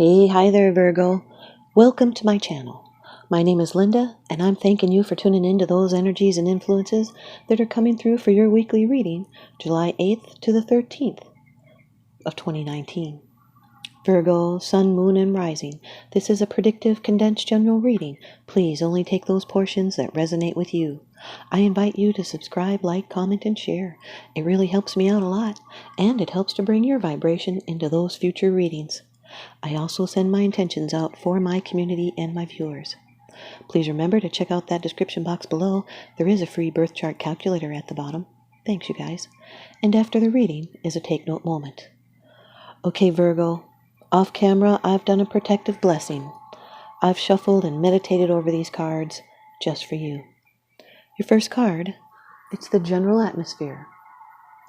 Hey, hi there, Virgo. Welcome to my channel. My name is Lynda, and I'm thanking you for tuning in to those energies and influences that are coming through for your weekly reading, July 8th to the 13th of 2019. Virgo, Sun, Moon, and Rising. This is a predictive, condensed general reading. Please only take those portions that resonate with you. I invite you to subscribe, like, comment, and share. It really helps me out a lot, and it helps to bring your vibration into those future readings. I also send my intentions out for my community and my viewers. Please remember to check out that description box below. There is a free birth chart calculator at the bottom. Thanks, you guys. And after the reading is a take note moment. Okay, Virgo, off camera, I've done a protective blessing. I've shuffled and meditated over these cards just for you. Your first card, it's the general atmosphere.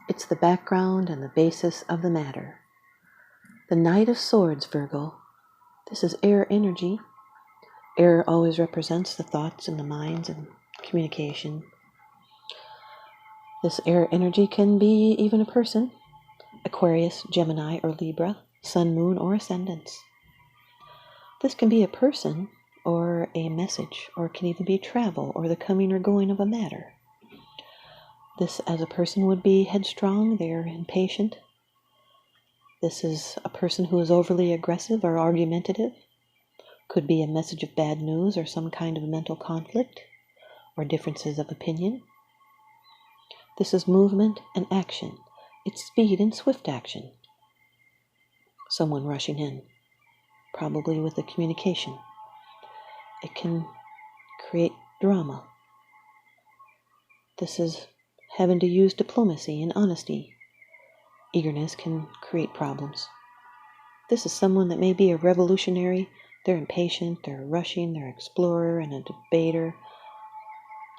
It's the background and the basis of the matter. The Knight of Swords, Virgo. This is air energy. Air always represents the thoughts and the minds and communication. This air energy can be even a person, Aquarius, Gemini, or Libra, Sun, Moon, or Ascendants. This can be a person or a message, or it can even be travel or the coming or going of a matter. This as a person would be headstrong, they're impatient. This is a person who is overly aggressive or argumentative. Could be a message of bad news or some kind of mental conflict or differences of opinion. This is movement and action. It's speed and swift action. Someone rushing in, probably with a communication. It can create drama. This is having to use diplomacy and honesty. Eagerness can create problems. This is someone that may be a revolutionary. They're impatient, they're rushing, they're an explorer and a debater.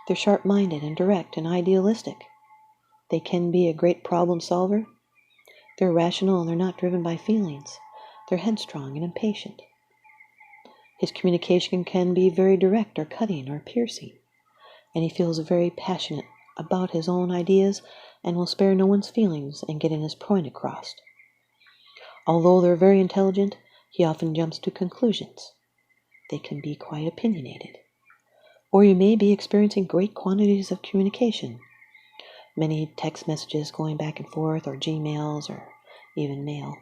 They're sharp-minded and direct and idealistic. They can be a great problem solver. They're rational and they're not driven by feelings. They're headstrong and impatient. His communication can be very direct or cutting or piercing. And he feels very passionate about his own ideas and will spare no one's feelings in getting his point across. Although they're very intelligent, he often jumps to conclusions. They can be quite opinionated. Or you may be experiencing great quantities of communication. Many text messages going back and forth, or Gmails, or even mail,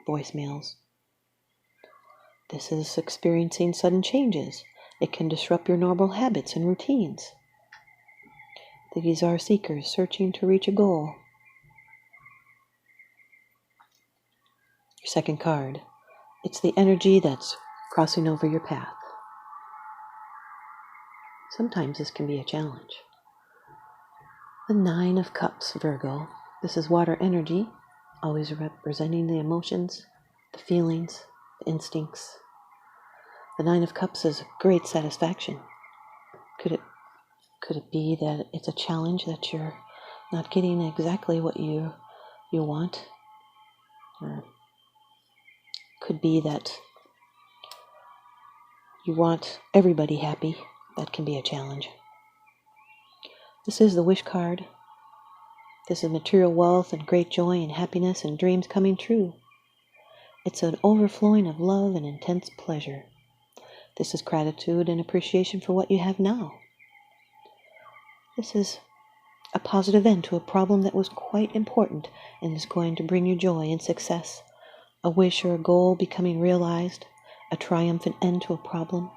voicemails. This is experiencing sudden changes. It can disrupt your normal habits and routines. These are seekers searching to reach a goal. Your second card, it's the energy that's crossing over your path. Sometimes this can be a challenge. The Nine of Cups, Virgo. This is water energy, always representing the emotions, the feelings, the instincts. The Nine of Cups is great satisfaction. Could it be that it's a challenge that you're not getting exactly what you want? Or could be that you want everybody happy. That can be a challenge. This is the Wish card. This is material wealth and great joy and happiness and dreams coming true. It's an overflowing of love and intense pleasure. This is gratitude and appreciation for what you have now. This is a positive end to a problem that was quite important and is going to bring you joy and success. A wish or a goal becoming realized, a triumphant end to a problem,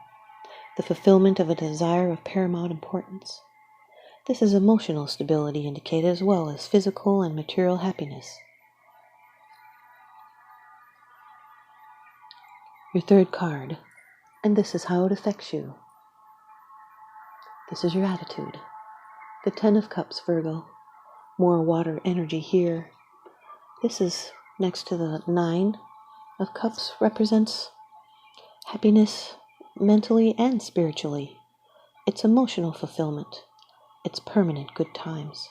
the fulfillment of a desire of paramount importance. This is emotional stability indicated as well as physical and material happiness. Your third card, and this is how it affects you. This is your attitude. The Ten of Cups, Virgo. More water energy here. This is next to the Nine of Cups, represents happiness mentally and spiritually. It's emotional fulfillment. It's permanent good times.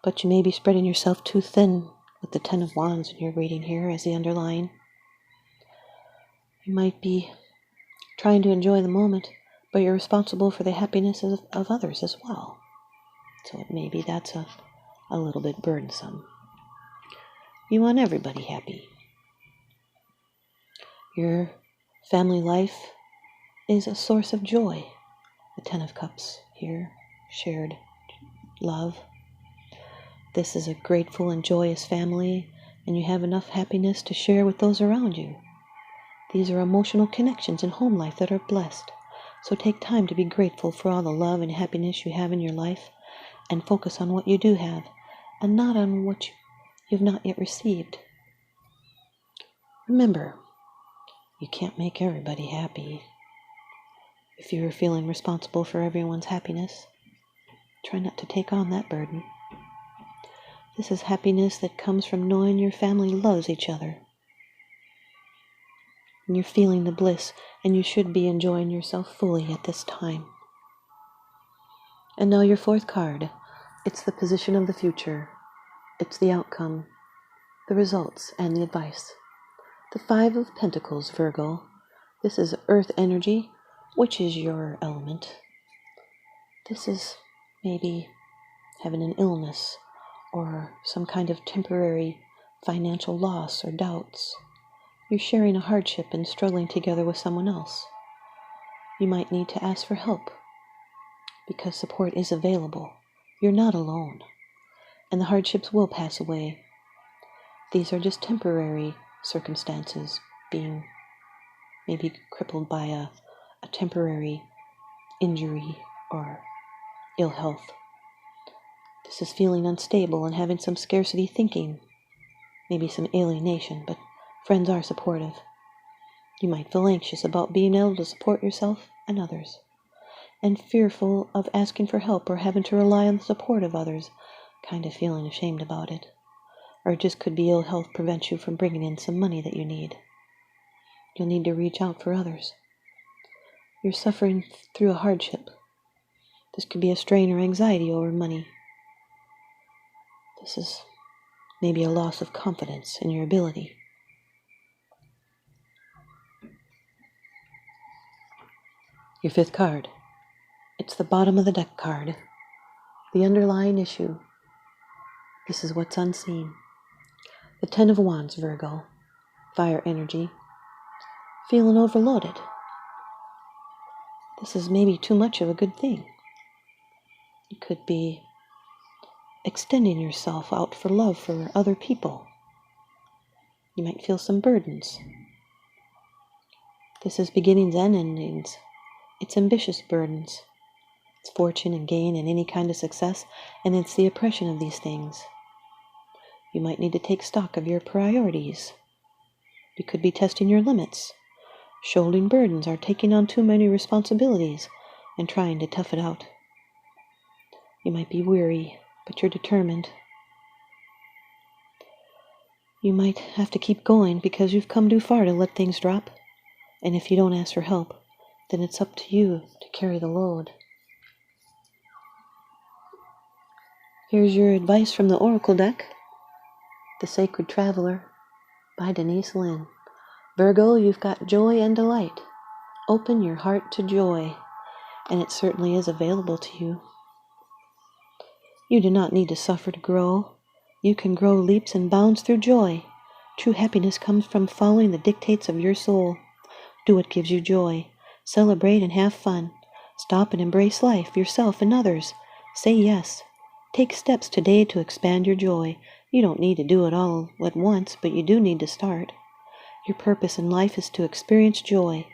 But you may be spreading yourself too thin with the Ten of Wands in your reading here as the underline. You might be trying to enjoy the moment, but you're responsible for the happiness of others as well. So maybe that's a little bit burdensome. You want everybody happy. Your family life is a source of joy. The Ten of Cups here, shared love. This is a grateful and joyous family, and you have enough happiness to share with those around you. These are emotional connections in home life that are blessed. So take time to be grateful for all the love and happiness you have in your life, and focus on what you do have, and not on what you've not yet received. Remember, you can't make everybody happy. If you're feeling responsible for everyone's happiness, try not to take on that burden. This is happiness that comes from knowing your family loves each other. And you're feeling the bliss, and you should be enjoying yourself fully at this time. And now your fourth card. It's the position of the future. It's the outcome, the results, and the advice. The Five of Pentacles, Virgo. This is earth energy, which is your element. This is maybe having an illness or some kind of temporary financial loss or doubts. You're sharing a hardship and struggling together with someone else. You might need to ask for help because support is available. You're not alone, and the hardships will pass away. These are just temporary circumstances, being maybe crippled by a temporary injury or ill health. This is feeling unstable and having some scarcity thinking, maybe some alienation, but friends are supportive. You might feel anxious about being able to support yourself and others, and fearful of asking for help or having to rely on the support of others, kind of feeling ashamed about it. Or it just could be ill health prevents you from bringing in some money that you need. You'll need to reach out for others. You're suffering through a hardship. This could be a strain or anxiety over money. This is maybe a loss of confidence in your ability. Your fifth card. It's the bottom of the deck card. The underlying issue. This is what's unseen. The Ten of Wands, Virgo. Fire energy. Feeling overloaded. This is maybe too much of a good thing. You could be extending yourself out for love for other people. You might feel some burdens. This is beginnings and endings. It's ambitious burdens. It's fortune and gain and any kind of success, and it's the oppression of these things. You might need to take stock of your priorities. You could be testing your limits, shouldering burdens, or taking on too many responsibilities and trying to tough it out. You might be weary, but you're determined. You might have to keep going because you've come too far to let things drop. And if you don't ask for help, then it's up to you to carry the load. Here's your advice from the Oracle deck. The Sacred Traveler by Denise, Linn. Virgo, you've got joy and delight. Open your heart to joy, and it certainly is available to you. You do not need to suffer to grow. You can grow leaps and bounds through joy. True happiness comes from following the dictates of your soul. Do what gives you joy. Celebrate and have fun. Stop and embrace life, yourself, and others. Say yes. Take steps today to expand your joy. You don't need to do it all at once, but you do need to start. Your purpose in life is to experience joy.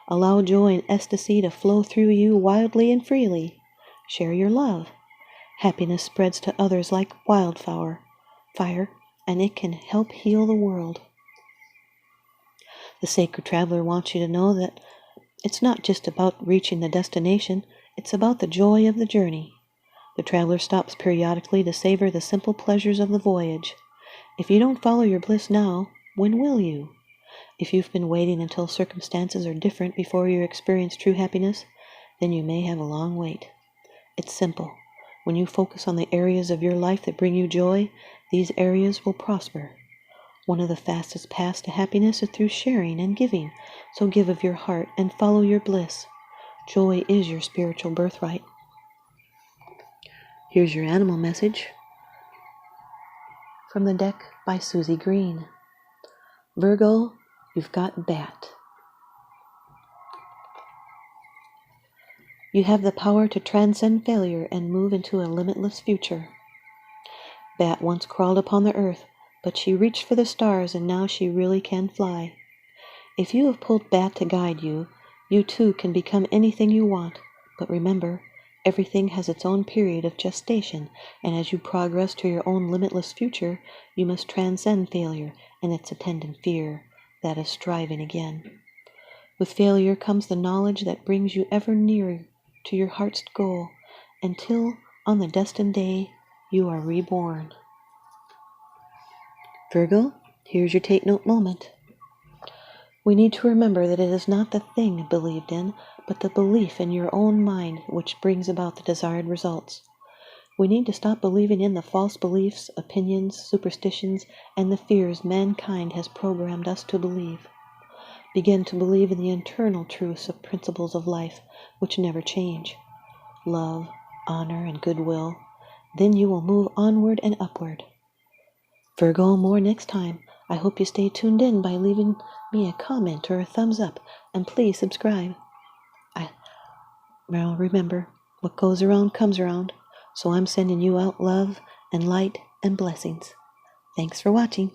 Allow joy and ecstasy to flow through you wildly and freely. Share your love. Happiness spreads to others like wildfire, and it can help heal the world. The Sacred Traveler wants you to know that it's not just about reaching the destination, it's about the joy of the journey. The traveler stops periodically to savor the simple pleasures of the voyage. If you don't follow your bliss now, when will you? If you've been waiting until circumstances are different before you experience true happiness, then you may have a long wait. It's simple. When you focus on the areas of your life that bring you joy, these areas will prosper. One of the fastest paths to happiness is through sharing and giving, so give of your heart and follow your bliss. Joy is your spiritual birthright. Here's your animal message from the deck by Susie Green. Virgo, You've got Bat. You have the power to transcend failure and move into a limitless future. Bat once crawled upon the earth, but she reached for the stars and now she really can fly. If you have pulled Bat to guide you, you too can become anything you want. But remember, everything has its own period of gestation, and as you progress to your own limitless future, you must transcend failure and its attendant fear, that is striving again. With failure comes the knowledge that brings you ever nearer to your heart's goal, until, on the destined day, you are reborn. Virgo, here's your take note moment. We need to remember that it is not the thing believed in, but the belief in your own mind which brings about the desired results. We need to stop believing in the false beliefs, opinions, superstitions, and the fears mankind has programmed us to believe. Begin to believe in the internal truths of principles of life which never change. Love, honor, and goodwill. Then you will move onward and upward. Virgo, more next time. I hope you stay tuned in by leaving me a comment or a thumbs up, and please subscribe. Well, remember, what goes around comes around, so I'm sending you out love and light and blessings. Thanks for watching.